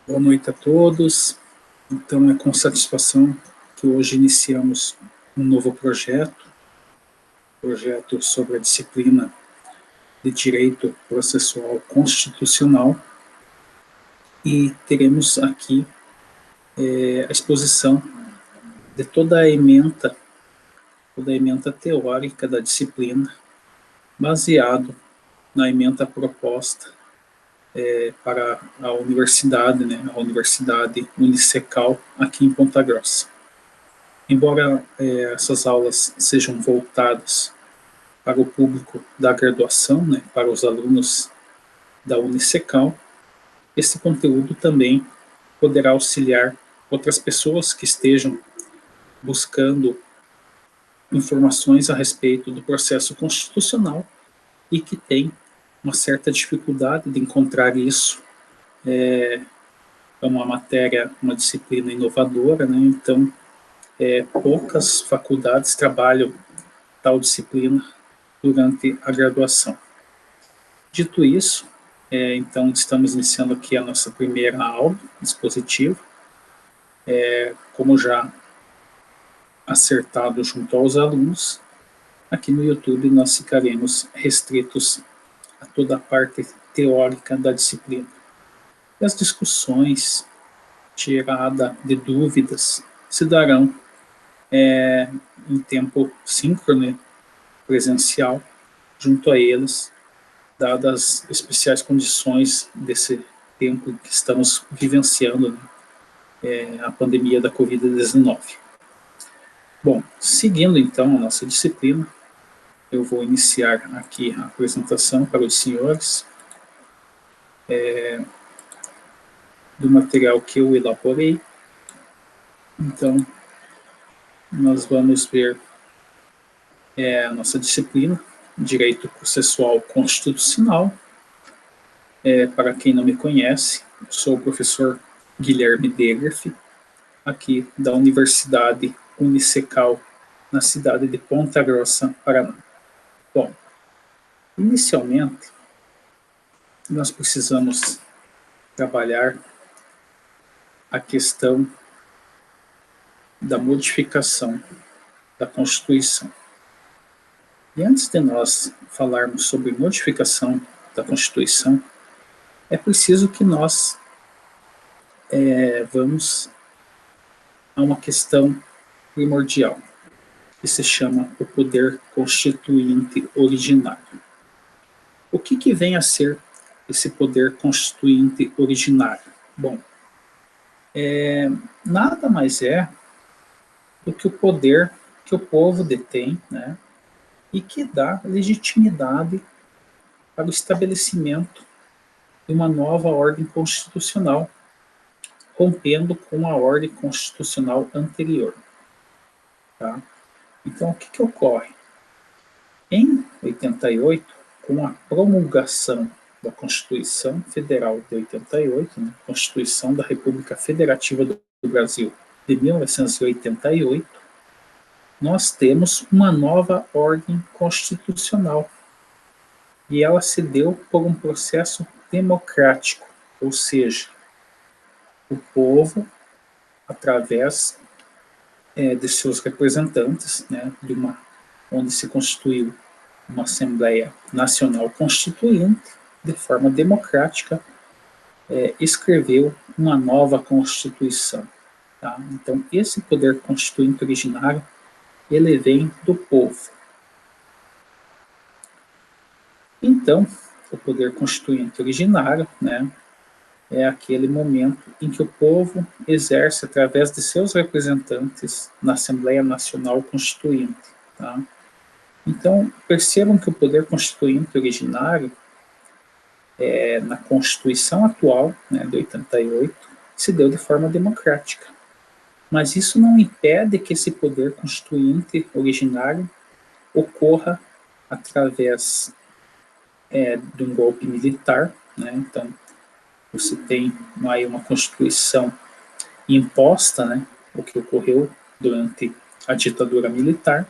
Boa noite a todos. Então, é com satisfação que hoje iniciamos um novo projeto sobre a disciplina de Direito Processual Constitucional, e teremos aqui a exposição de toda a ementa teórica da disciplina, baseado na ementa proposta para a universidade, a Universidade Unicecal, aqui em Ponta Grossa. Embora essas aulas sejam voltadas para o público da graduação, para os alunos da Unicecal, esse conteúdo também poderá auxiliar outras pessoas que estejam buscando informações a respeito do processo constitucional e que têm uma certa dificuldade de encontrar isso. É uma matéria, uma disciplina inovadora, então poucas faculdades trabalham tal disciplina durante a graduação. Dito isso, então estamos iniciando aqui a nossa primeira aula expositiva. Como já acertado junto aos alunos, aqui no YouTube nós ficaremos restritos a toda a parte teórica da disciplina. E as discussões, tirada de dúvidas, se darão em tempo síncrono, presencial, junto a eles, dadas as especiais condições desse tempo que estamos vivenciando, a pandemia da Covid-19. Bom, seguindo então a nossa disciplina, eu vou iniciar aqui a apresentação para os senhores do material que eu elaborei. Então, nós vamos ver a nossa disciplina, Direito Processual Constitucional. Para quem não me conhece, eu sou o professor Guilherme Degerf, aqui da Universidade Unicecal, na cidade de Ponta Grossa, Paraná. Bom, inicialmente, nós precisamos trabalhar a questão da modificação da Constituição. E antes de nós falarmos sobre modificação da Constituição, é preciso que nós vamos a uma questão primordial, que se chama o poder constituinte originário. O que vem a ser esse poder constituinte originário? Bom, nada mais é do que o poder que o povo detém, e que dá legitimidade para o estabelecimento de uma nova ordem constitucional, rompendo com a ordem constitucional anterior. Tá? Então, o que ocorre? Em 88, com a promulgação da Constituição Federal de 88, Constituição da República Federativa do Brasil de 1988, nós temos uma nova ordem constitucional. E ela se deu por um processo democrático, ou seja, o povo, através de seus representantes, onde se constituiu uma Assembleia Nacional Constituinte, de forma democrática, escreveu uma nova Constituição. Tá? Então, esse poder constituinte originário, ele vem do povo. Então, o poder constituinte originário, é aquele momento em que o povo exerce, através de seus representantes, na Assembleia Nacional Constituinte. Tá? Então, percebam que o poder constituinte originário, na Constituição atual, de 88, se deu de forma democrática. Mas isso não impede que esse poder constituinte originário ocorra através de um golpe militar. Então, você tem aí uma Constituição imposta, o que ocorreu durante a ditadura militar,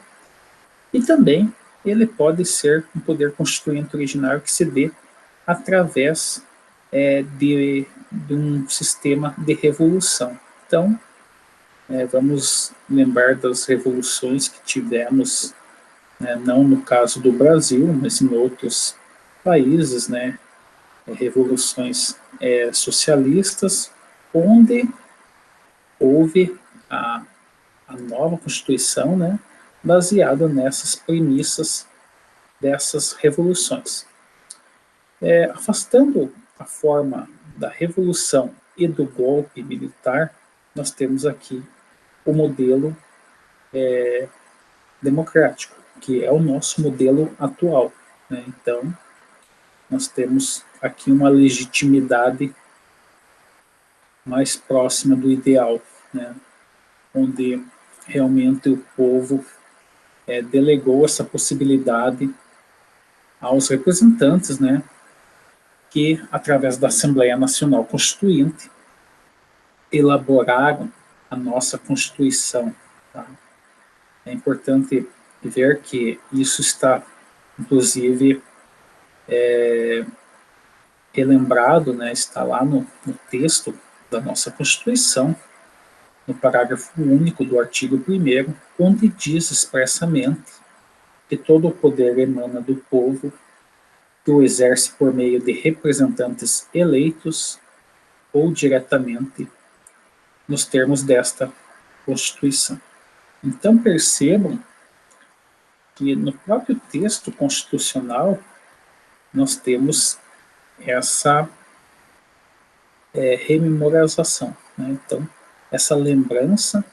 e também ele pode ser um poder constituinte originário que se dê através de um sistema de revolução. Então, vamos lembrar das revoluções que tivemos, né, não no caso do Brasil, mas em outros países, né, revoluções socialistas, onde houve a nova Constituição, né, baseada nessas premissas dessas revoluções. Afastando a forma da revolução e do golpe militar, nós temos aqui o modelo democrático, que é o nosso modelo atual, né? Então, nós temos aqui uma legitimidade mais próxima do ideal, né? Onde realmente o povo delegou essa possibilidade aos representantes, né? Que, através da Assembleia Nacional Constituinte, elaboraram a nossa Constituição. Tá? É importante ver que isso está, inclusive, relembrado, né, está lá no texto da nossa Constituição, no parágrafo único do artigo 1º, onde diz expressamente que todo o poder emana do povo, que o exerce por meio de representantes eleitos ou diretamente nos termos desta Constituição. Então percebam que no próprio texto constitucional nós temos essa rememorização, né? Então essa lembrança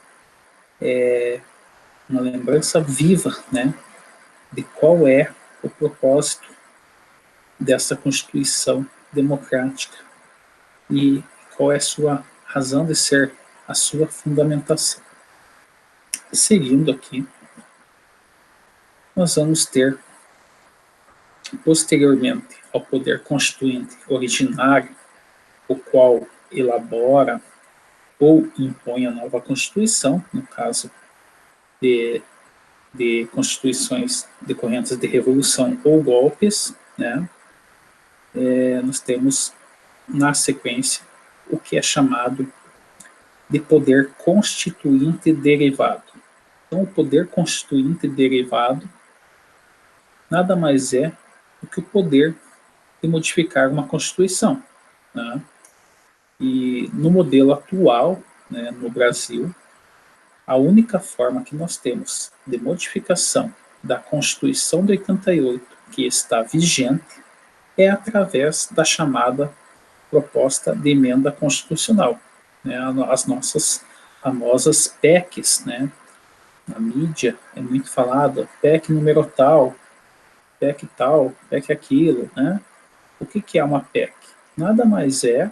é uma lembrança viva, né, de qual é o propósito dessa Constituição democrática e qual é a sua razão de ser, a sua fundamentação. Seguindo aqui, nós vamos ter, posteriormente ao poder constituinte originário, o qual elabora ou impõe a nova Constituição, no caso de constituições decorrentes de revolução ou golpes, né? Nós temos, na sequência, o que é chamado de poder constituinte derivado. Então, o poder constituinte derivado nada mais é do que o poder de modificar uma Constituição, né? E no modelo atual, né, no Brasil, a única forma que nós temos de modificação da Constituição de 88, que está vigente, é através da chamada proposta de emenda constitucional, né, as nossas famosas PECs, né? Na mídia é muito falado, PEC número tal, PEC aquilo, né? O que é uma PEC? Nada mais é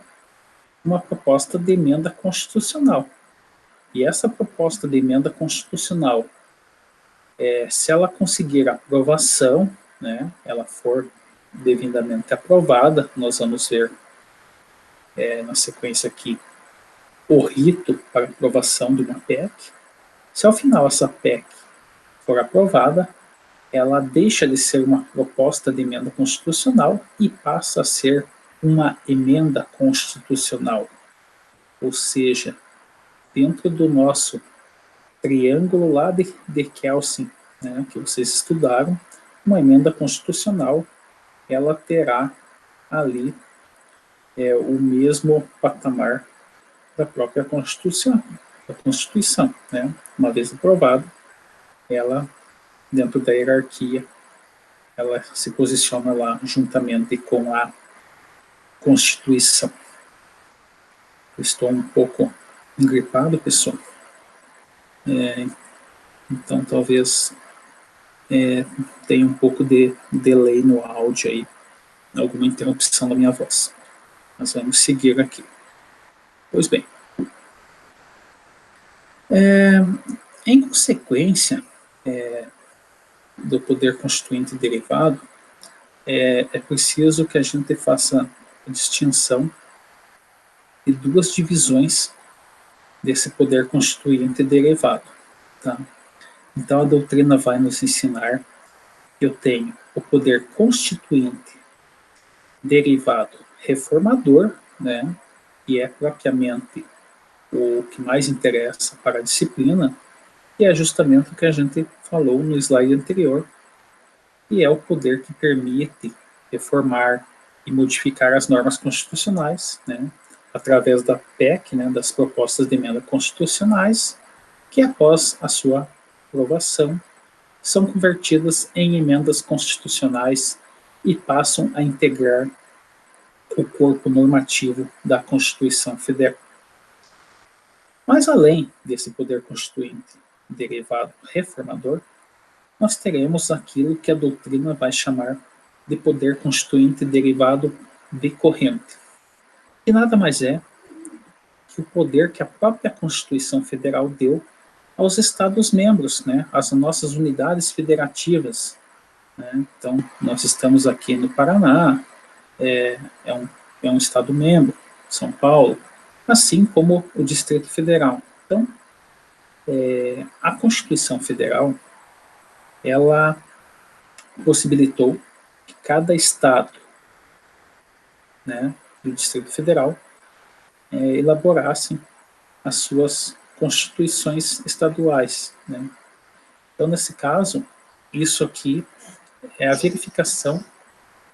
uma proposta de emenda constitucional. E essa proposta de emenda constitucional, se ela conseguir aprovação, né, ela for devidamente aprovada, nós vamos ver na sequência aqui o rito para aprovação de uma PEC. Se ao final essa PEC for aprovada, ela deixa de ser uma proposta de emenda constitucional e passa a ser uma emenda constitucional. Ou seja, dentro do nosso triângulo lá de Kelsen, né, que vocês estudaram, uma emenda constitucional, ela terá ali o mesmo patamar da própria Constituição, né? Uma vez aprovada, ela, dentro da hierarquia, ela se posiciona lá juntamente com a Constituição. Eu estou um pouco engripado, pessoal. Então talvez tenha um pouco de delay no áudio aí, alguma interrupção da minha voz. Mas vamos seguir aqui. Pois bem. Em consequência do poder constituinte derivado, é preciso que a gente faça a distinção de duas divisões desse poder constituinte derivado. Tá? Então a doutrina vai nos ensinar que eu tenho o poder constituinte derivado reformador, né, que é propriamente o que mais interessa para a disciplina, e é justamente o que a gente falou no slide anterior, que é o poder que permite reformar e modificar as normas constitucionais, né, através da PEC, né, das propostas de emenda constitucionais, que após a sua aprovação são convertidas em emendas constitucionais e passam a integrar o corpo normativo da Constituição Federal. Mas além desse poder constituinte derivado reformador, nós teremos aquilo que a doutrina vai chamar de poder constituinte derivado decorrente, que nada mais é que o poder que a própria Constituição Federal deu aos Estados-membros, né, às nossas unidades federativas. Né? Então, nós estamos aqui no Paraná, é um Estado-membro, São Paulo, assim como o Distrito Federal. Então, a Constituição Federal, ela possibilitou que cada Estado, né, do Distrito Federal elaborassem as suas constituições estaduais. Né? Então, nesse caso, isso aqui é a verificação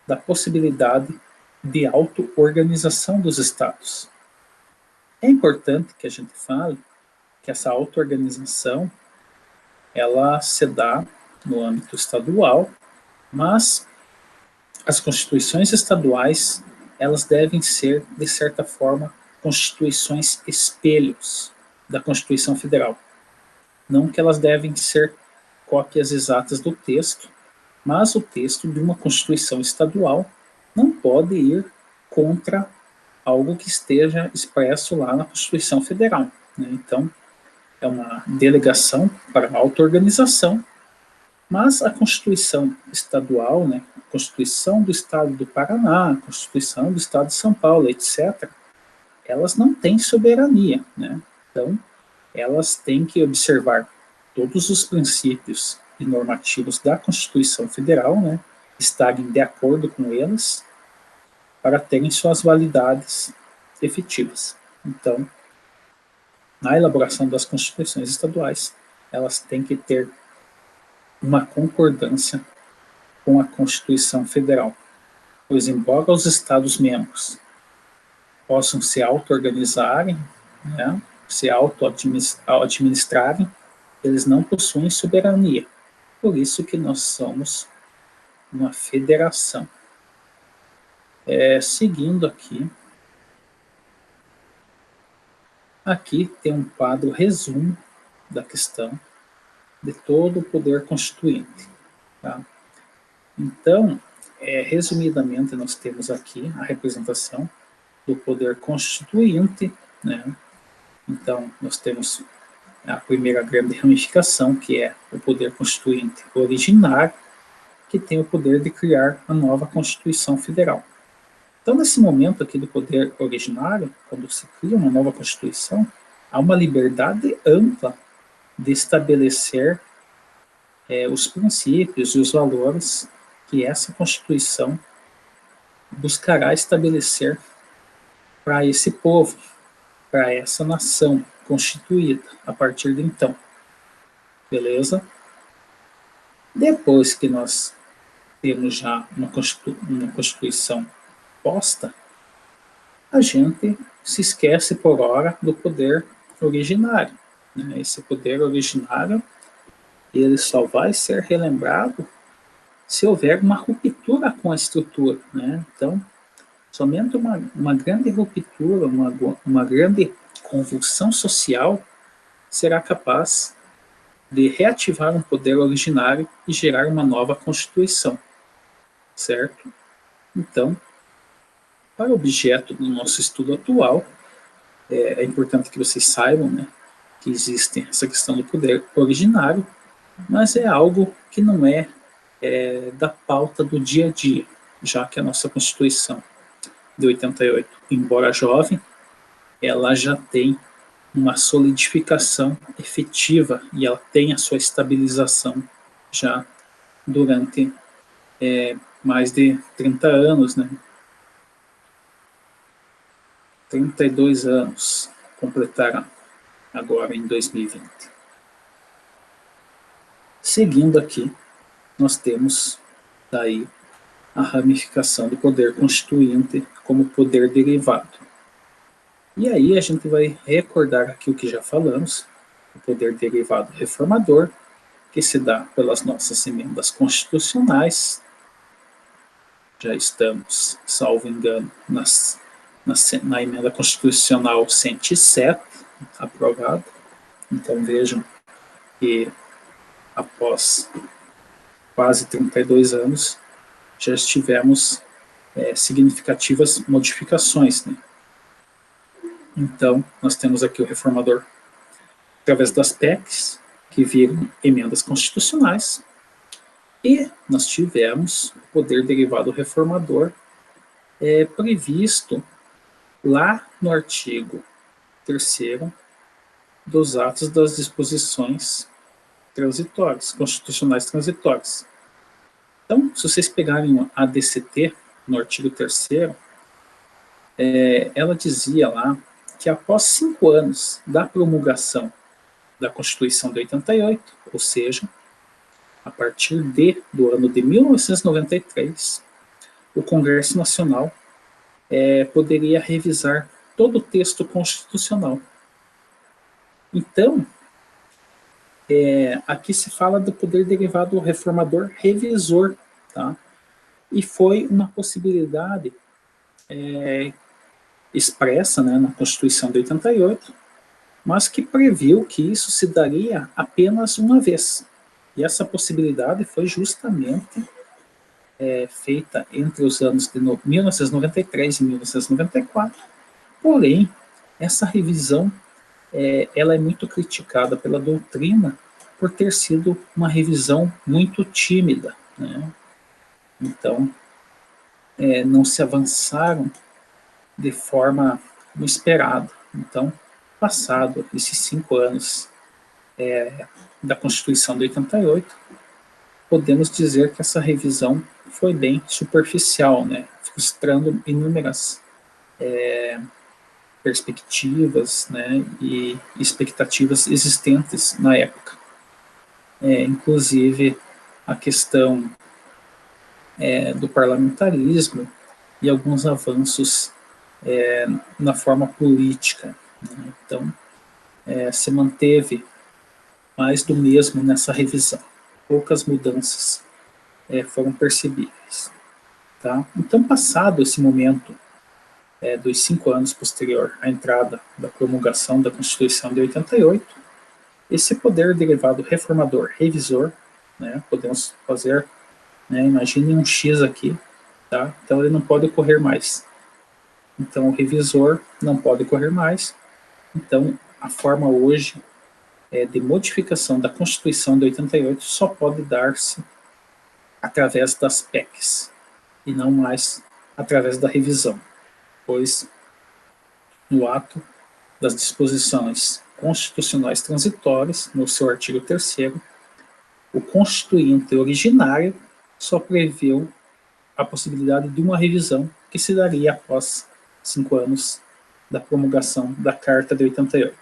da possibilidade de auto-organização dos estados. É importante que a gente fale que essa auto-organização ela se dá no âmbito estadual, mas as constituições estaduais elas devem ser, de certa forma, constituições espelhos da Constituição Federal. Não que elas devem ser cópias exatas do texto, mas o texto de uma Constituição estadual não pode ir contra algo que esteja expresso lá na Constituição Federal. Né? Então, é uma delegação para a auto-organização, mas a Constituição estadual, né, a Constituição do Estado do Paraná, a Constituição do Estado de São Paulo, etc., elas não têm soberania. Né? Então, elas têm que observar todos os princípios e normativos da Constituição Federal, né, estarem de acordo com eles, para terem suas validades efetivas. Então, na elaboração das constituições estaduais, elas têm que ter uma concordância com a Constituição Federal, pois embora os Estados-membros possam se auto-organizarem, né, se auto-administrarem, eles não possuem soberania. Por isso que nós somos uma federação. Seguindo aqui tem um quadro resumo da questão de todo o poder constituinte. Tá? Então, resumidamente, nós temos aqui a representação do poder constituinte, né? Então, nós temos a primeira grande ramificação, que é o poder constituinte originário, que tem o poder de criar a nova Constituição Federal. Então, nesse momento aqui do poder originário, quando se cria uma nova Constituição, há uma liberdade ampla de estabelecer os princípios e os valores que essa Constituição buscará estabelecer para esse povo, para essa nação constituída a partir de então. Beleza? Depois que nós temos já uma Constituição posta, a gente se esquece por hora do poder originário. Né? Esse poder originário ele só vai ser relembrado se houver uma ruptura com a estrutura. Né? Então, somente uma grande ruptura, uma grande convulsão social será capaz de reativar um poder originário e gerar uma nova Constituição. Certo? Então, para o objeto do nosso estudo atual, é importante que vocês saibam, né, que existe essa questão do poder originário, mas é algo que não é da pauta do dia a dia, já que a nossa Constituição de 88, embora jovem, ela já tem uma solidificação efetiva e ela tem a sua estabilização já durante mais de 30 anos, né? 32 anos completaram agora em 2020. Seguindo aqui, nós temos daí a ramificação do poder constituinte como poder derivado. E aí a gente vai recordar aqui o que já falamos, o poder derivado reformador, que se dá pelas nossas emendas constitucionais. Já estamos, salvo engano, na emenda constitucional 107, aprovada. Então vejam que após quase 32 anos, já tivemos significativas modificações, né? Então, nós temos aqui o reformador através das PECs, que viram emendas constitucionais, e nós tivemos o poder derivado reformador previsto lá no artigo 3º dos atos das disposições transitórias, constitucionais transitórias. Então, se vocês pegarem a ADCT, no artigo 3º, ela dizia lá que após 5 anos da promulgação da Constituição de 88, ou seja, a partir do ano de 1993, o Congresso Nacional poderia revisar todo o texto constitucional. Então, aqui se fala do poder derivado reformador revisor, tá? E foi uma possibilidade expressa, né, na Constituição de 88, mas que previu que isso se daria apenas uma vez. E essa possibilidade foi justamente feita entre os anos de 1993 e 1994. Porém, essa revisão ela é muito criticada pela doutrina por ter sido uma revisão muito tímida, né? Então, não se avançaram de forma esperada. Então, passado esses 5 anos da Constituição de 88, podemos dizer que essa revisão foi bem superficial, né? Frustrando inúmeras perspectivas, né, e expectativas existentes na época. Inclusive a questão do parlamentarismo e alguns avanços na forma política, né? Então, se manteve mais do mesmo nessa revisão. Poucas mudanças foram percebíveis. Tá? Então, passado esse momento dos 5 anos posterior à entrada da promulgação da Constituição de 88, esse poder derivado reformador revisor, né, podemos fazer, né, imagine um X aqui, tá? Então ele não pode ocorrer mais. Então o revisor não pode ocorrer mais. Então a forma hoje de modificação da Constituição de 88 só pode dar-se através das PECs e não mais através da revisão, pois no ato das disposições constitucionais transitórias, no seu artigo 3º, o Constituinte originário só previu a possibilidade de uma revisão que se daria após 5 anos da promulgação da Carta de 88.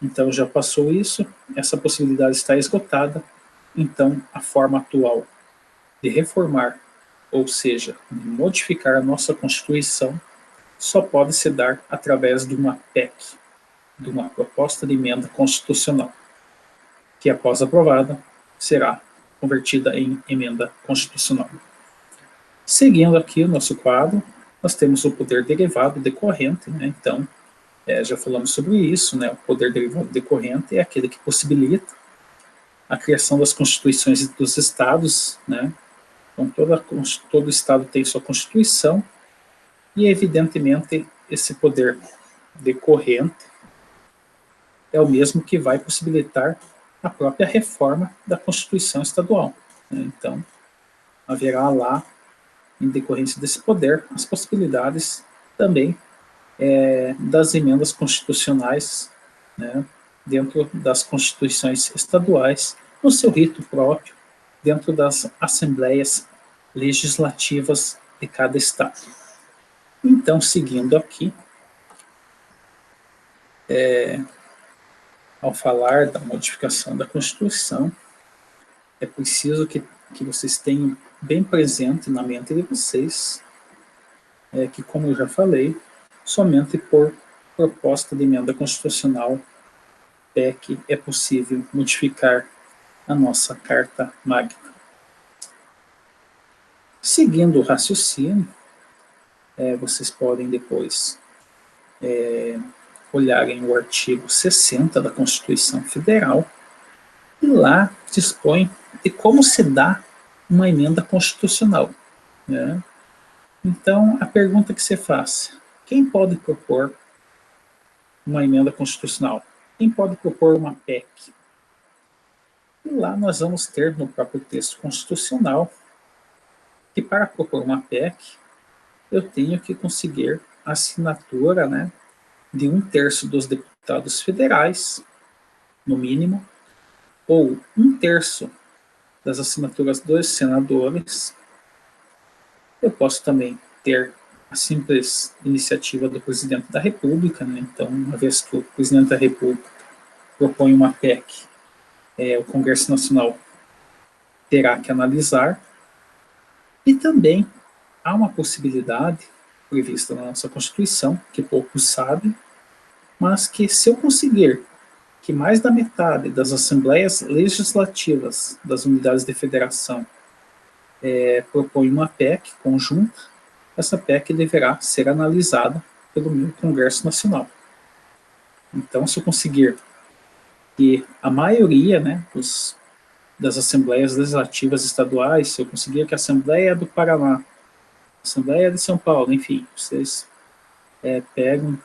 Então já passou isso, essa possibilidade está esgotada, então a forma atual de reformar, ou seja, de modificar a nossa Constituição, só pode se dar através de uma PEC, de uma proposta de emenda constitucional, que após aprovada, será convertida em emenda constitucional. Seguindo aqui o nosso quadro, nós temos o poder derivado decorrente, né? Então, já falamos sobre isso, né? O poder derivado decorrente é aquele que possibilita a criação das constituições dos estados, né? Então, todo estado tem sua constituição e, evidentemente, esse poder decorrente é o mesmo que vai possibilitar a própria reforma da Constituição estadual, né? Então, haverá lá, em decorrência desse poder, as possibilidades também das emendas constitucionais, né, dentro das constituições estaduais, no seu rito próprio, dentro das assembleias legislativas de cada estado. Então, seguindo aqui, ao falar da modificação da Constituição, é preciso que vocês tenham bem presente na mente de vocês que, como eu já falei, somente por proposta de emenda constitucional PEC é possível modificar a nossa Carta Magna. Seguindo o raciocínio, vocês podem depois olharem o artigo 60 da Constituição Federal, e lá dispõe de como se dá uma emenda constitucional. Né? Então, a pergunta que você faz: quem pode propor uma emenda constitucional? Quem pode propor uma PEC? E lá nós vamos ter no próprio texto constitucional que, para propor uma PEC, eu tenho que conseguir a assinatura, né, de 1/3 dos deputados federais, no mínimo, ou 1/3 das assinaturas dos senadores. Eu posso também ter a simples iniciativa do presidente da República, né? Então, uma vez que o presidente da República propõe uma PEC, o Congresso Nacional terá que analisar. E também há uma possibilidade prevista na nossa Constituição, que poucos sabem, mas que, se eu conseguir que mais da metade das assembleias legislativas das unidades de federação propõe uma PEC conjunta, essa PEC deverá ser analisada pelo meu Congresso Nacional. Então, se eu conseguir que a maioria, né, das assembleias legislativas estaduais, se eu conseguir que a Assembleia do Paraná, a Assembleia de São Paulo, enfim, vocês pegam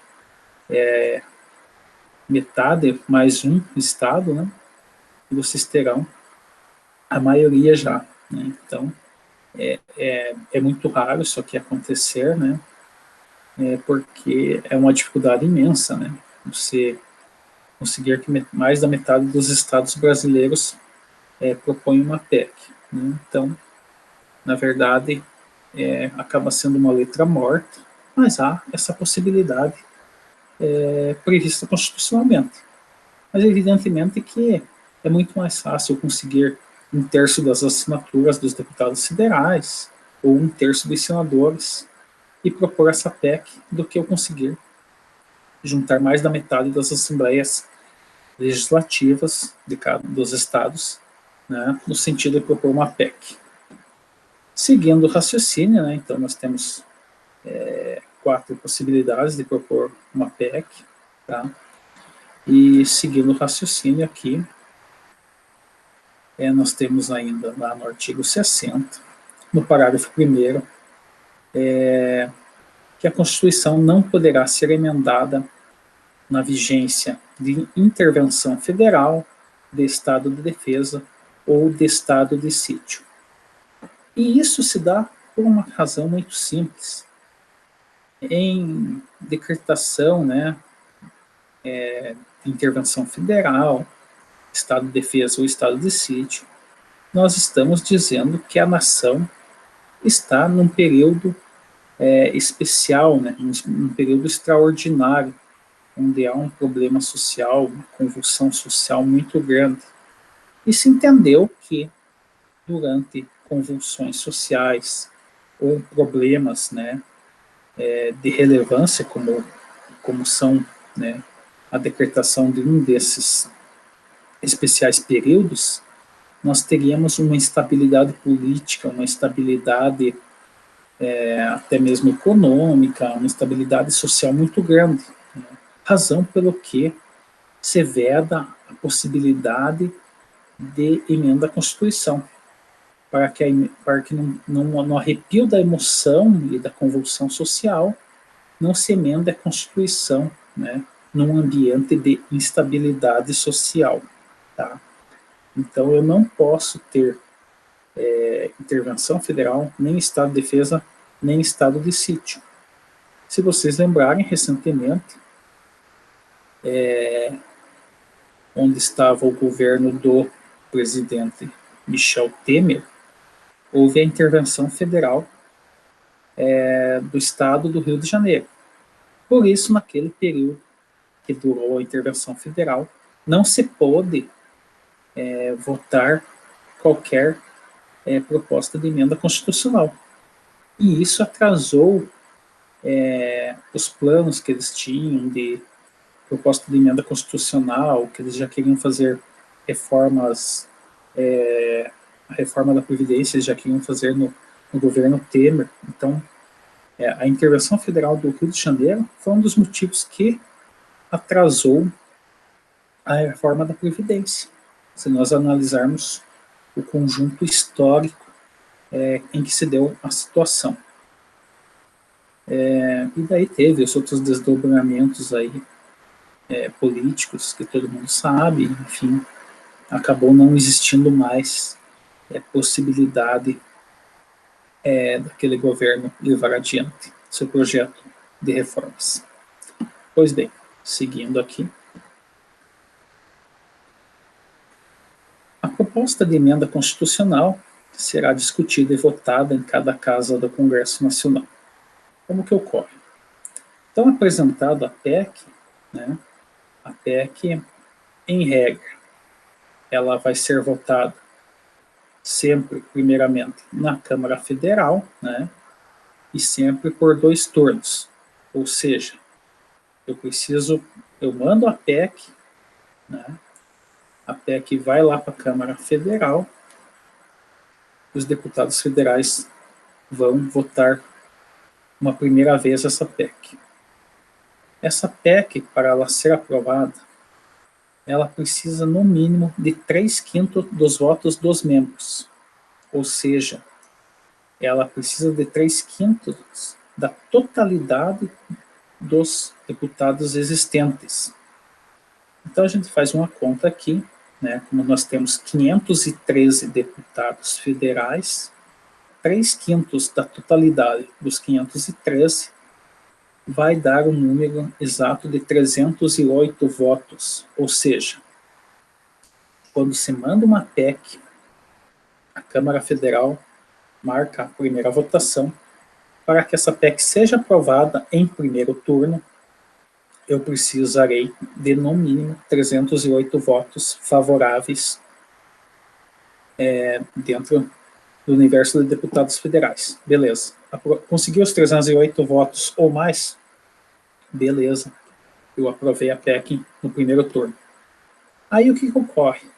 metade mais um estado, né, e vocês terão a maioria já. Né? Então, é muito raro isso aqui acontecer, né, porque é uma dificuldade imensa, né, você conseguir que mais da metade dos estados brasileiros propõe uma PEC. Né? Então, na verdade, acaba sendo uma letra morta, mas há essa possibilidade prevista constitucionalmente. Mas, evidentemente, que é muito mais fácil conseguir 1/3 das assinaturas dos deputados federais ou 1/3 dos senadores e propor essa PEC do que eu conseguir juntar mais da metade das assembleias legislativas dos estados, né, no sentido de propor uma PEC. Seguindo o raciocínio, né, então nós temos 4 possibilidades de propor uma PEC, tá? E seguindo o raciocínio aqui, nós temos ainda lá no artigo 60, no parágrafo 1º, que a Constituição não poderá ser emendada na vigência de intervenção federal, de estado de defesa ou de estado de sítio. E isso se dá por uma razão muito simples. Em decretação, né, intervenção federal, estado de defesa ou estado de sítio, nós estamos dizendo que a nação está num período especial, né, um período extraordinário, onde há um problema social, uma convulsão social muito grande. E se entendeu que, durante convulsões sociais ou problemas, né, de relevância, como são, né, a decretação de um desses especiais períodos, nós teríamos uma instabilidade política, uma instabilidade até mesmo econômica, uma instabilidade social muito grande. Né? Razão pelo que se veda a possibilidade de emenda à Constituição, para que no arrepio da emoção e da convulsão social não se emenda a Constituição, né, num ambiente de instabilidade social. Tá? Então, eu não posso ter intervenção federal, nem estado de defesa, nem estado de sítio. Se vocês lembrarem, recentemente, onde estava o governo do presidente Michel Temer, houve a intervenção federal do estado do Rio de Janeiro. Por isso, naquele período, que durou a intervenção federal, não se pôde votar qualquer proposta de emenda constitucional. E isso atrasou os planos que eles tinham de proposta de emenda constitucional, que eles já queriam fazer reformas, a reforma da Previdência eles já queriam fazer no governo Temer. Então, a intervenção federal do Rio de Janeiro foi um dos motivos que atrasou a reforma da Previdência. Se nós analisarmos o conjunto histórico em que se deu a situação. E daí teve os outros desdobramentos aí, políticos, que todo mundo sabe, enfim, acabou não existindo mais possibilidade daquele governo levar adiante seu projeto de reformas. Pois bem, seguindo aqui. A proposta de emenda constitucional será discutida e votada em cada casa do Congresso Nacional. Como que ocorre? Então, apresentado a PEC, né, a PEC, em regra, ela vai ser votada sempre, primeiramente, na Câmara Federal, né, e sempre por 2 turnos. Ou seja, eu mando a PEC, né, a PEC vai lá para a Câmara Federal, os deputados federais vão votar uma primeira vez essa PEC. Essa PEC, para ela ser aprovada, ela precisa, no mínimo, de 3/5 dos votos dos membros. Ou seja, ela precisa de 3/5 da totalidade dos deputados existentes. Então, a gente faz uma conta aqui, né? Como nós temos 513 deputados federais, 3/5 da totalidade dos 513 vai dar um número exato de 308 votos. Ou seja, quando se manda uma PEC, a Câmara Federal marca a primeira votação. Para que essa PEC seja aprovada em primeiro turno, eu precisarei de, no mínimo, 308 votos favoráveis dentro do universo de deputados federais. Beleza. Conseguiu os 308 votos ou mais? Beleza. Eu aprovei a PEC no primeiro turno. Aí o que ocorre?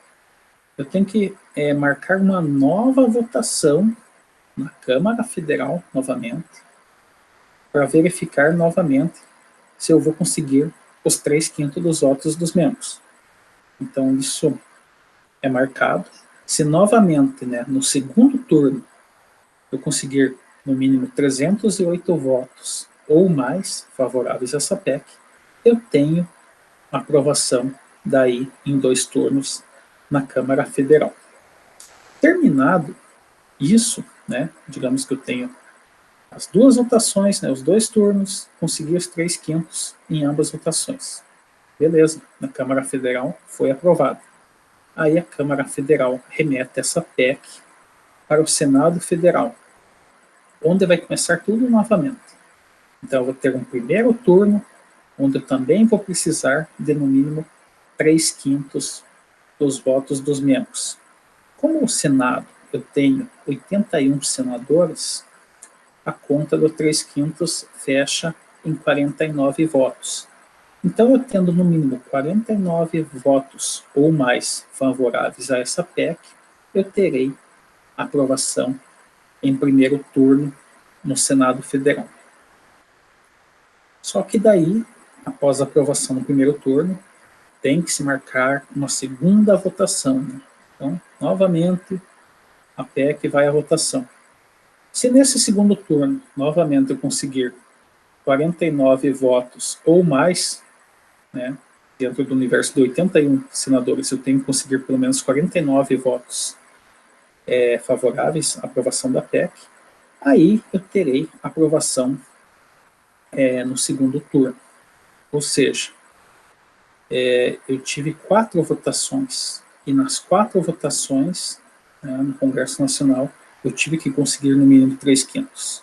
Eu tenho que marcar uma nova votação na Câmara Federal, novamente, para verificar novamente se eu vou conseguir os 3/5 dos votos dos membros. Então, isso é marcado. Se novamente, né, no segundo turno, eu conseguir no mínimo 308 votos ou mais favoráveis a essa PEC, eu tenho aprovação daí em 2 turnos na Câmara Federal. Terminado isso, né, digamos que eu tenho as 2 votações, né, os 2 turnos, consegui os 3/5 em ambas votações. Beleza, na Câmara Federal foi aprovado. Aí a Câmara Federal remete essa PEC para o Senado Federal, onde vai começar tudo novamente. Então eu vou ter um primeiro turno, onde eu também vou precisar de no mínimo 3/5 dos votos dos membros. Como o Senado eu tenho 81 senadores, a conta do 3/5 fecha em 49 votos. Então, eu tendo no mínimo 49 votos ou mais favoráveis a essa PEC, eu terei aprovação em primeiro turno no Senado Federal. Só que daí, após a aprovação no primeiro turno, tem que se marcar uma segunda votação, né? Então, novamente, a PEC vai à votação. Se nesse segundo turno, novamente, eu conseguir 49 votos ou mais, né, dentro do universo de 81 senadores, eu tenho que conseguir pelo menos 49 votos favoráveis à aprovação da PEC, aí eu terei aprovação no segundo turno. Ou seja, eu tive 4 votações, e nas 4 votações, né, no Congresso Nacional, eu tive que conseguir no mínimo 3/5.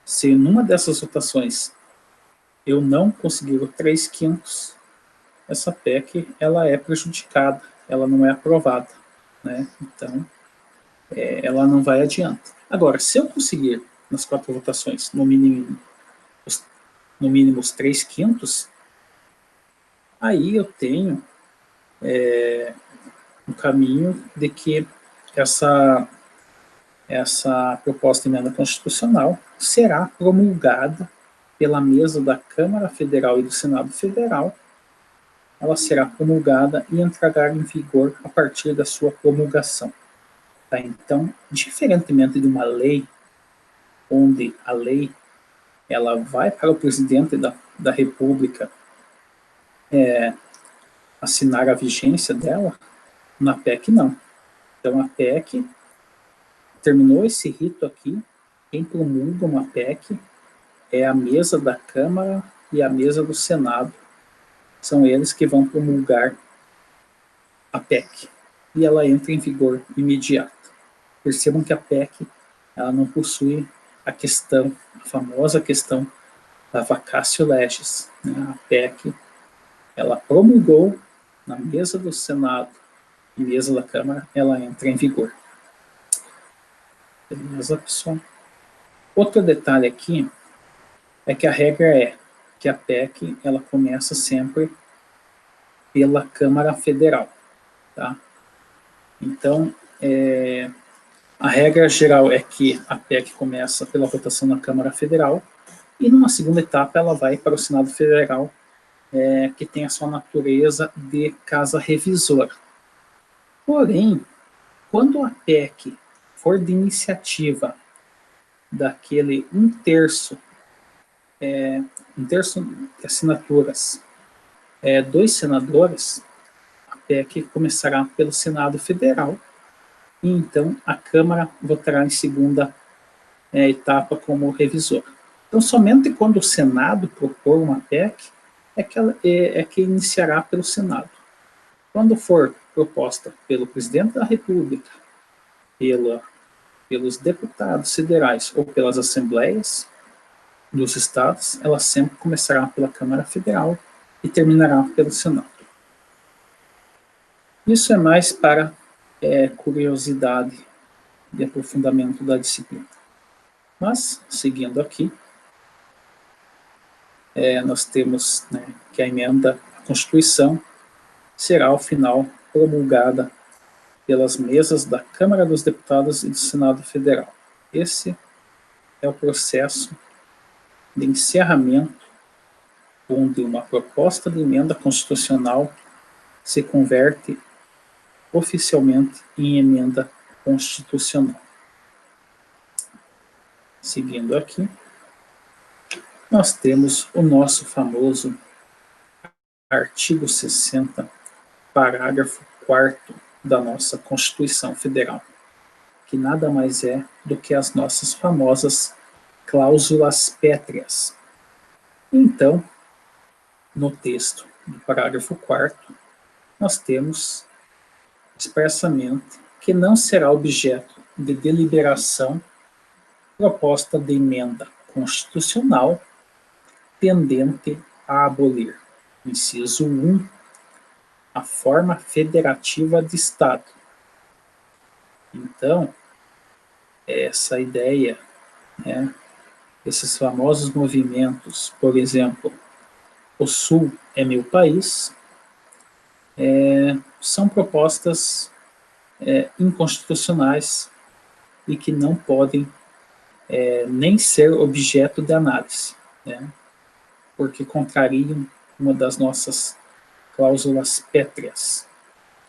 Se numa dessas votações eu não conseguir o 3/5, essa PEC ela é prejudicada, ela não é aprovada, né? Então, ela não vai adiante. Agora, se eu conseguir nas 4 votações, no mínimo os 3/5, aí eu tenho um caminho de que essa proposta de emenda constitucional será promulgada pela mesa da Câmara Federal e do Senado Federal. Ela será promulgada e entrará em vigor a partir da sua promulgação. Tá? Então, diferentemente de uma lei, onde a lei ela vai para o presidente da República assinar a vigência dela, na PEC não. Então, a PEC terminou esse rito aqui, quem promulga uma PEC é a mesa da Câmara e a mesa do Senado. São eles que vão promulgar a PEC. E ela entra em vigor imediato. Percebam que a PEC ela não possui a questão, a famosa questão da vacatio legis. Né? A PEC ela promulgou na mesa do Senado e mesa da Câmara, ela entra em vigor. Beleza, pessoal? Outro detalhe aqui é que a regra é que a PEC ela começa sempre pela Câmara Federal. Tá? Então, a regra geral é que a PEC começa pela votação na Câmara Federal e numa segunda etapa ela vai para o Senado Federal, que tem a sua natureza de casa revisora. Porém, quando a PEC for de iniciativa daquele um terço de assinaturas, 2 senadores, a PEC começará pelo Senado Federal e então a Câmara votará em segunda etapa como revisor. Então, somente quando o Senado propor uma PEC é que iniciará pelo Senado. Quando for proposta pelo presidente da República, pelos deputados federais ou pelas assembleias dos estados, ela sempre começará pela Câmara Federal e terminará pelo Senado. Isso é mais para curiosidade de aprofundamento da disciplina. Mas, seguindo aqui, nós temos que a emenda à Constituição será, ao final, promulgada pelas mesas da Câmara dos Deputados e do Senado Federal. Esse é o processo de encerramento onde uma proposta de emenda constitucional se converte oficialmente em emenda constitucional. Seguindo aqui, nós temos o nosso famoso artigo 60, parágrafo 4º da nossa Constituição Federal, que nada mais é do que as nossas famosas cláusulas pétreas. Então, no texto do parágrafo 4º, nós temos expressamente que não será objeto de deliberação proposta de emenda constitucional tendente a abolir, inciso 1, a forma federativa de Estado. Então, essa ideia, esses famosos movimentos, por exemplo, o Sul é meu país, são propostas inconstitucionais e que não podem nem ser objeto de análise, porque contrariam uma das nossas cláusulas pétreas.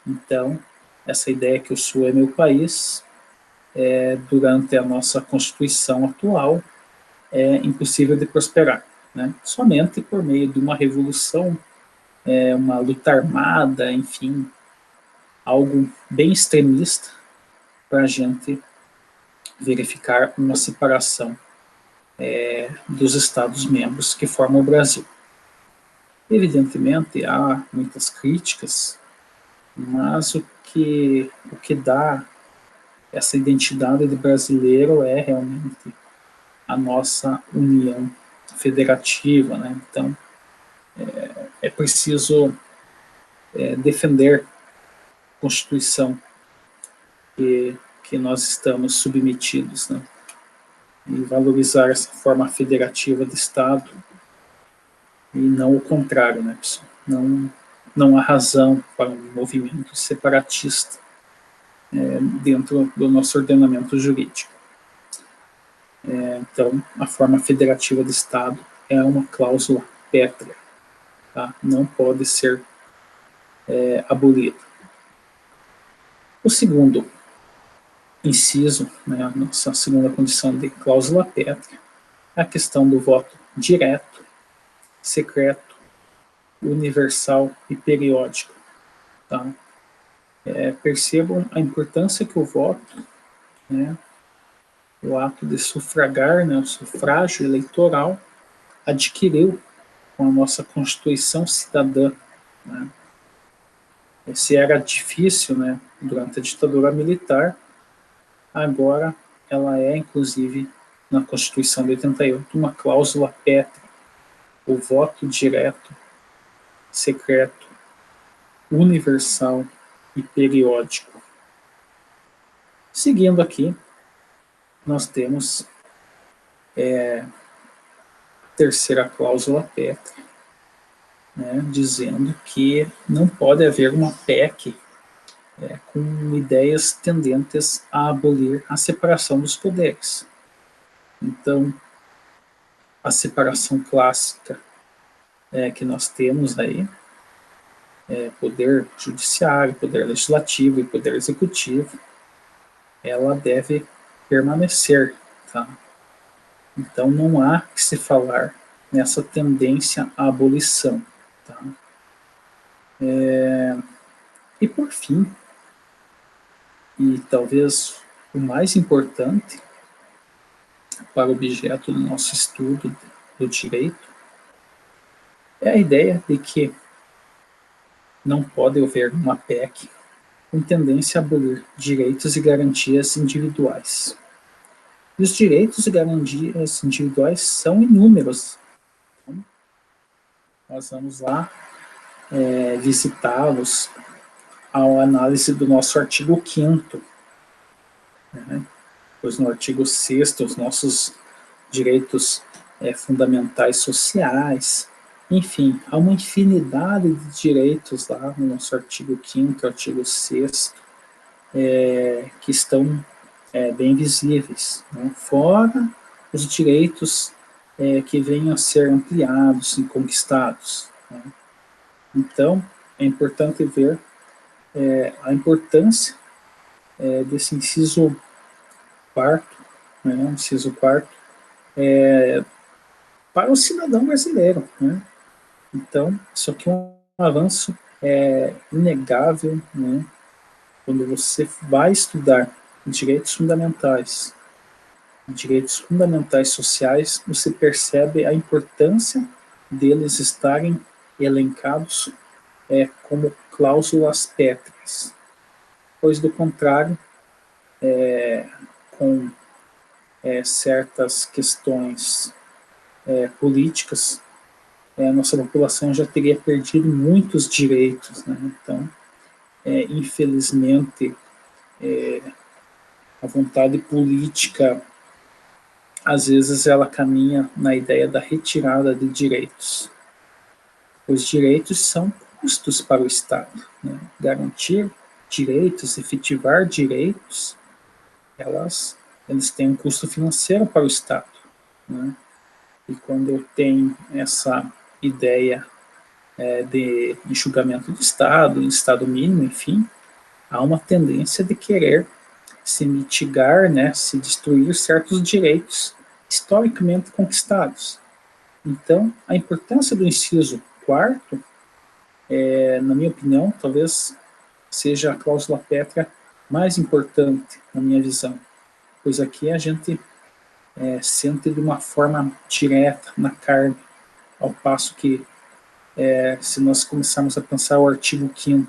Então, essa ideia que o Sul é meu país, durante a nossa Constituição atual, é impossível de prosperar. Somente por meio de uma revolução, uma luta armada, enfim, algo bem extremista, para a gente verificar uma separação dos Estados-membros que formam o Brasil. Evidentemente, há muitas críticas, mas o que dá essa identidade de brasileiro é realmente a nossa união federativa. Então, é preciso defender a Constituição que nós estamos submetidos, né? E valorizar essa forma federativa do Estado, e não o contrário, né, pessoal? Não há razão para um movimento separatista dentro do nosso ordenamento jurídico. Então, a forma federativa do Estado é uma cláusula pétrea, tá? Não pode ser abolida. O segundo inciso, né, a nossa segunda condição de cláusula pétrea, é a questão do voto direto, secreto, universal e periódico. Tá? Percebam a importância que o voto, né, o ato de sufragar, né, o sufrágio eleitoral, adquiriu com a nossa Constituição cidadã. Né? Se era difícil, né, durante a ditadura militar, agora ela é, inclusive, na Constituição de 88, uma cláusula pétrea, o voto direto, secreto, universal e periódico. Seguindo aqui, nós temos terceira cláusula pétrea, né, dizendo que não pode haver uma PEC com ideias tendentes a abolir a separação dos poderes. Então, a separação clássica que nós temos aí, poder judiciário, poder legislativo e poder executivo, ela deve permanecer, tá? Então, não há que se falar nessa tendência à abolição, tá? E por fim, e talvez o mais importante para o objeto do nosso estudo do direito, é a ideia de que não pode haver uma PEC com tendência a abolir direitos e garantias individuais. E os direitos e garantias individuais são inúmeros. Então, nós vamos lá visitá-los ao análise do nosso artigo 5º, né? Pois no artigo 6º, os nossos direitos fundamentais sociais, enfim, há uma infinidade de direitos lá no nosso artigo 5º, artigo 6º, que estão bem visíveis, né? Fora os direitos que venham a ser ampliados e conquistados, né? Então, é importante ver a importância desse inciso 4º, né? Inciso 4º, para o cidadão brasileiro, né? Então, isso aqui é um avanço inegável, né? Quando você vai estudar direitos fundamentais sociais, você percebe a importância deles estarem elencados como cláusulas pétreas, pois do contrário, com certas questões políticas, a nossa população já teria perdido muitos direitos, né? Então, infelizmente, a vontade política, às vezes, ela caminha na ideia da retirada de direitos. Os direitos são custos para o Estado, né? Garantir direitos, efetivar direitos, eles têm um custo financeiro para o Estado, né? E quando eu tenho essa ideia de enxugamento do Estado mínimo, enfim, há uma tendência de querer se mitigar, né, se destruir certos direitos historicamente conquistados. Então, a importância do inciso 4º, na minha opinião, talvez seja a cláusula pétrea mais importante, na minha visão, pois aqui a gente sente de uma forma direta, na carne, ao passo que, se nós começarmos a pensar o artigo 5º,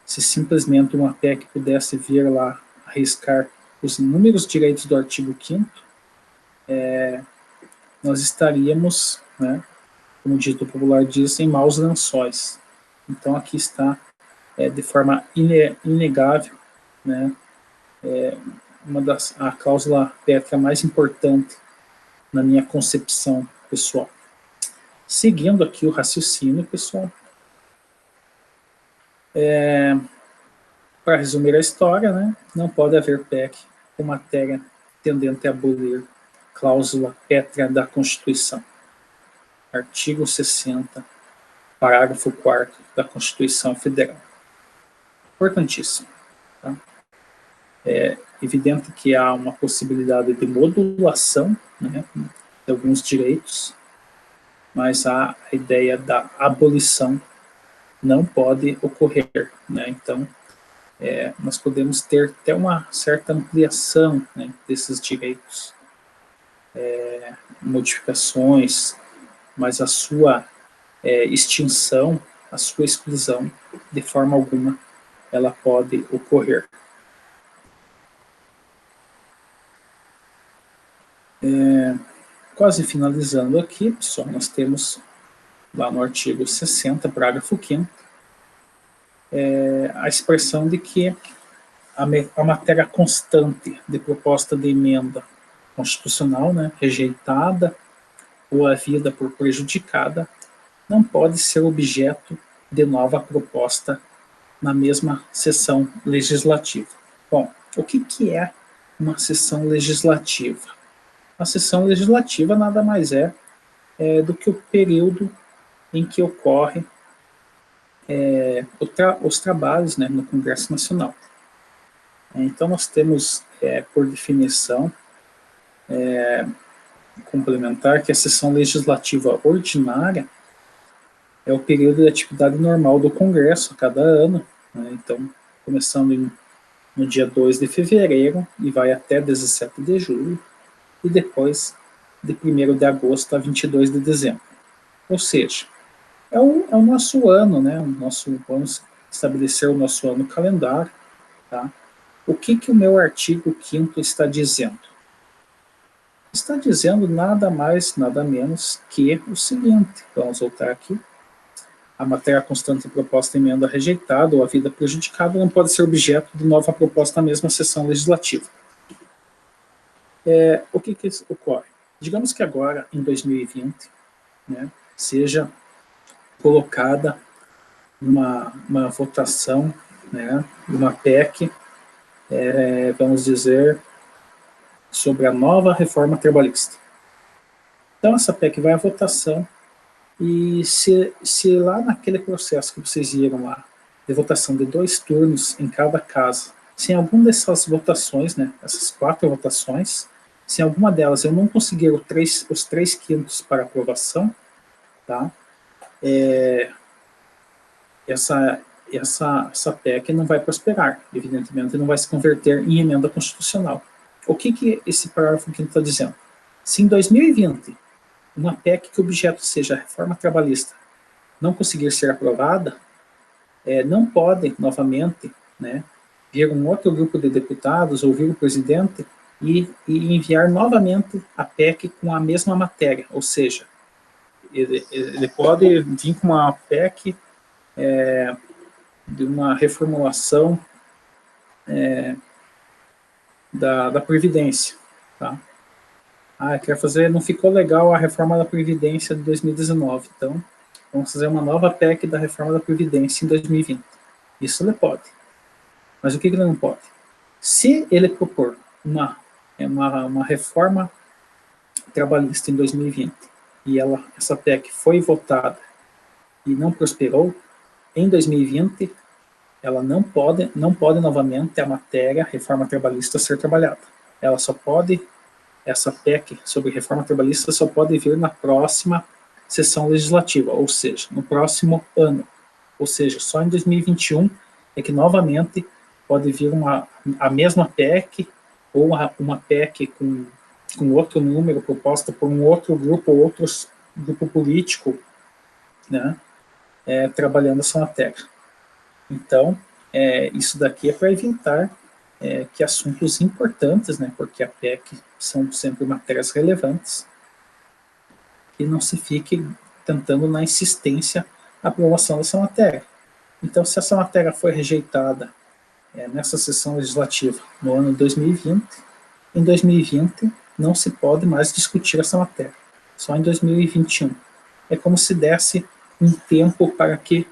se simplesmente uma PEC pudesse vir lá arriscar os inúmeros direitos do artigo 5º, nós estaríamos, né, como o dito popular diz, em maus lençóis. Então, aqui está, de forma inegável, né, a cláusula pétrea mais importante na minha concepção pessoal. Seguindo aqui o raciocínio, pessoal, para resumir a história, né, não pode haver PEC com matéria tendente a abolir cláusula pétrea da Constituição. Artigo 60, parágrafo 4º da Constituição Federal. Importantíssimo. Tá? É evidente que há uma possibilidade de modulação, né, de alguns direitos, mas a ideia da abolição não pode ocorrer, né? Então, nós podemos ter até uma certa ampliação, né, desses direitos, modificações, mas a sua extinção, a sua exclusão, de forma alguma, ela pode ocorrer. Quase finalizando aqui, pessoal, nós temos lá no artigo 60, parágrafo 5º, a expressão de que a matéria constante de proposta de emenda constitucional, né, rejeitada ou havida por prejudicada, não pode ser objeto de nova proposta na mesma sessão legislativa. Bom, o que é uma sessão legislativa? A sessão legislativa nada mais do que o período em que ocorre os trabalhos, né, no Congresso Nacional. Então, nós temos, por definição, complementar, que a sessão legislativa ordinária é o período de atividade normal do Congresso a cada ano, né? Então, começando no dia 2 de fevereiro e vai até 17 de julho, e depois de 1º de agosto a 22 de dezembro. Ou seja, é o nosso ano, né? Vamos estabelecer o nosso ano calendário. Tá? O que o meu artigo 5º está dizendo? Está dizendo nada mais, nada menos que o seguinte. Vamos voltar aqui. A matéria constante proposta emenda rejeitada ou a vida prejudicada não pode ser objeto de nova proposta na mesma sessão legislativa. O que ocorre? Digamos que agora, em 2020, né, seja colocada uma votação, né, uma PEC, vamos dizer, sobre a nova reforma trabalhista. Então, essa PEC vai à votação, e se lá naquele processo que vocês viram lá, de votação de 2 turnos em cada casa, se em alguma dessas votações, né, essas 4 votações, se em alguma delas eu não conseguir os 3/5 para aprovação, tá, essa PEC não vai prosperar, evidentemente não vai se converter em emenda constitucional. O que esse parágrafo aqui está dizendo? Se em 2020 uma PEC que o objeto seja a reforma trabalhista não conseguir ser aprovada, não pode novamente, né, vir um outro grupo de deputados ou vir o presidente e enviar novamente a PEC com a mesma matéria, ou seja, ele pode vir com uma PEC de uma reformulação da Previdência. Tá? Quer fazer, não ficou legal a reforma da Previdência de 2019, então vamos fazer uma nova PEC da reforma da Previdência em 2020. Isso ele pode. Mas o que ele não pode? Se ele propor uma reforma trabalhista em 2020 e essa PEC foi votada e não prosperou, em 2020 ela não pode novamente a matéria reforma trabalhista ser trabalhada. Essa PEC sobre reforma trabalhista só pode vir na próxima sessão legislativa, ou seja, no próximo ano. Ou seja, só em 2021 é que novamente pode vir a mesma PEC ou uma PEC com outro número proposta por um outro grupo ou outro grupo político, né, trabalhando essa matéria. Então, isso daqui é para evitar que assuntos importantes, né, porque a PEC são sempre matérias relevantes, e não se fique tentando na insistência a aprovação dessa matéria. Então, se essa matéria foi rejeitada nessa sessão legislativa no ano 2020, em 2020 não se pode mais discutir essa matéria, só em 2021. É como se desse um tempo para que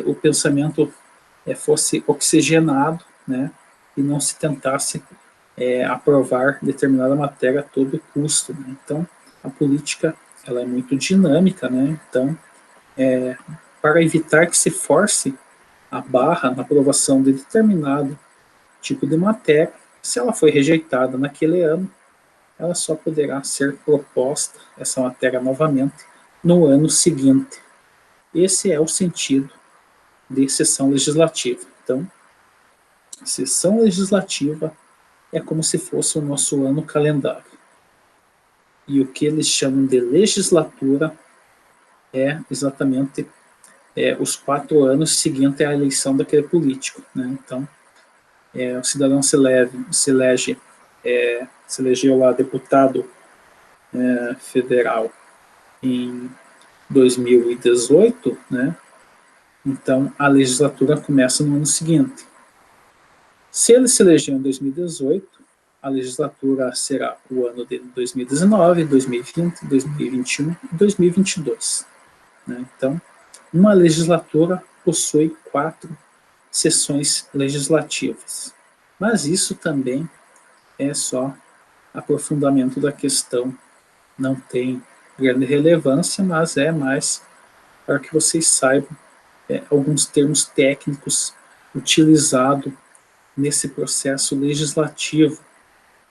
o pensamento fosse oxigenado, né, e não se tentasse aprovar determinada matéria a todo custo. Né? Então, a política ela é muito dinâmica, né? Então, para evitar que se force a barra na aprovação de determinado tipo de matéria, se ela foi rejeitada naquele ano, ela só poderá ser proposta, essa matéria novamente, no ano seguinte. Esse é o sentido de sessão legislativa. Então, sessão legislativa é como se fosse o nosso ano calendário. E o que eles chamam de legislatura é exatamente os 4 anos seguintes à eleição daquele político. Né? Então, o cidadão se elegeu lá deputado federal em 2018, né? Então a legislatura começa no ano seguinte. Se ele se elegeu em 2018, a legislatura será o ano de 2019, 2020, 2021 e 2022. Né? Então, uma legislatura possui 4 sessões legislativas. Mas isso também é só aprofundamento da questão, não tem grande relevância, mas é mais para que vocês saibam alguns termos técnicos utilizados nesse processo legislativo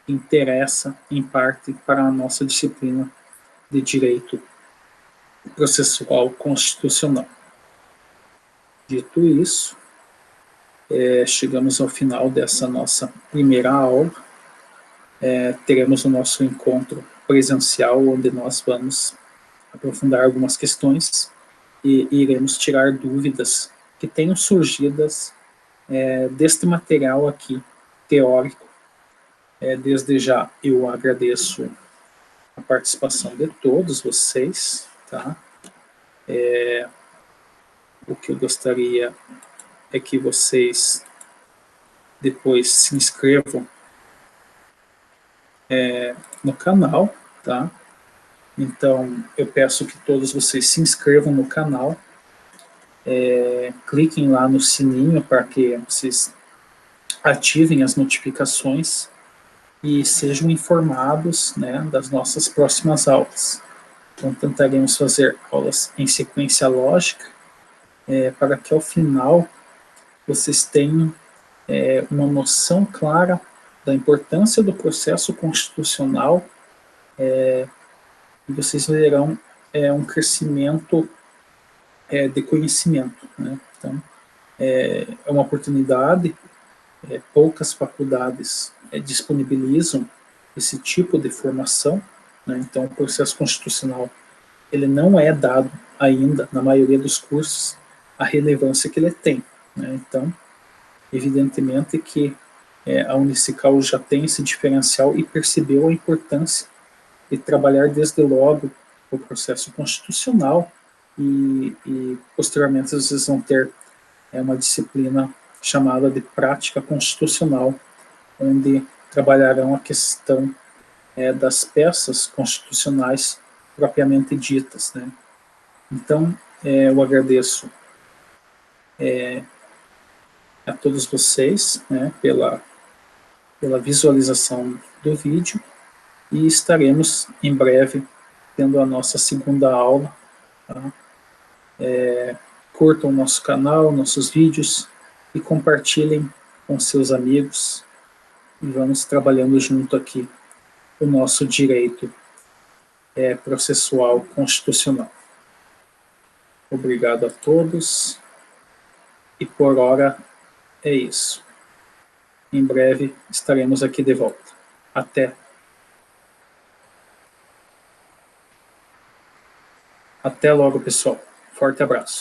que interessa, em parte, para a nossa disciplina de direito processual constitucional. Dito isso, chegamos ao final dessa nossa primeira aula. Teremos o nosso encontro presencial, onde nós vamos aprofundar algumas questões e iremos tirar dúvidas que tenham surgidas deste material aqui, teórico. Desde já eu agradeço a participação de todos vocês, tá? O que eu gostaria é que vocês depois se inscrevam no canal, tá? Então, eu peço que todos vocês se inscrevam no canal, cliquem lá no sininho para que vocês ativem as notificações e sejam informados, né, das nossas próximas aulas. Então, tentaremos fazer aulas em sequência lógica, para que ao final vocês tenham uma noção clara da importância do processo constitucional, e vocês verão um crescimento de conhecimento. Né? Então, é uma oportunidade, poucas faculdades disponibilizam esse tipo de formação. Né? Então, o processo constitucional ele não é dado ainda, na maioria dos cursos, a relevância que ele tem. Né? Então, evidentemente que a Unicical já tem esse diferencial e percebeu a importância de trabalhar desde logo o processo constitucional e posteriormente vocês vão ter uma disciplina chamada de prática constitucional, onde trabalharão a questão das peças constitucionais propriamente ditas. Né? Então, eu agradeço a todos vocês, né, pela visualização do vídeo e estaremos em breve tendo a nossa segunda aula. Tá? Curtam o nosso canal, nossos vídeos e compartilhem com seus amigos e vamos trabalhando junto aqui o nosso direito processual constitucional. Obrigado a todos e por hora é isso. Em breve estaremos aqui de volta. Até. Até logo, pessoal. Forte abraço.